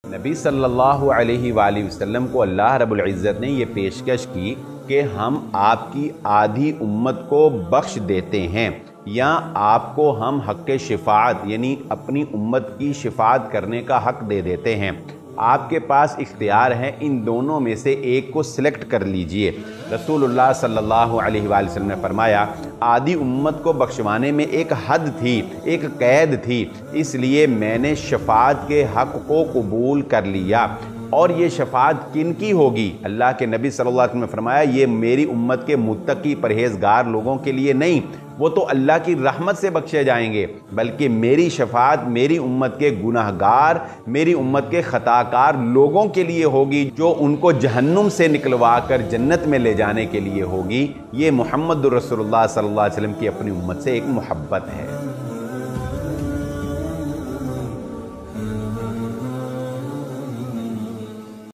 नबी सल्लल्लाहु अलैहि वसल्लम को अल्लाह रब्बुल इज़्ज़त ने ये पेशकश की कि हम आपकी आधी उम्मत को बख्श देते हैं या आपको हम हक़ शिफ़ाअत यानी अपनी उम्मत की शिफ़ाअत करने का हक़ दे देते हैं। आपके पास इख्तियार है, इन दोनों में से एक को सिलेक्ट कर लीजिए। रसूलुल्लाह सल्लल्लाहु अलैहि वसल्लम ने फरमाया, आधी उम्मत को बख्शवाने में एक हद थी, एक कैद थी, इसलिए मैंने शफ़ाअत के हक़ को कबूल कर लिया। और ये शफ़ाअत किन की होगी? अल्लाह के नबी सल्लल्लाहु अलैहि वसल्लम ने फरमाया, ये मेरी उम्मत के मुत्तकी परहेज़गार लोगों के लिए नहीं, वो तो अल्लाह की रहमत से बख्शे जाएंगे, बल्कि मेरी शफ़ाअत मेरी उम्मत के गुनाहगार, मेरी उम्मत के ख़ताकार लोगों के लिए होगी, जो उनको जहन्नुम से निकलवा कर जन्नत में ले जाने के लिए होगी। ये मुहम्मदुर रसूलुल्लाह सल्लल्लाहु अलैहि वसल्लम की अपनी उम्मत से एक मोहब्बत है।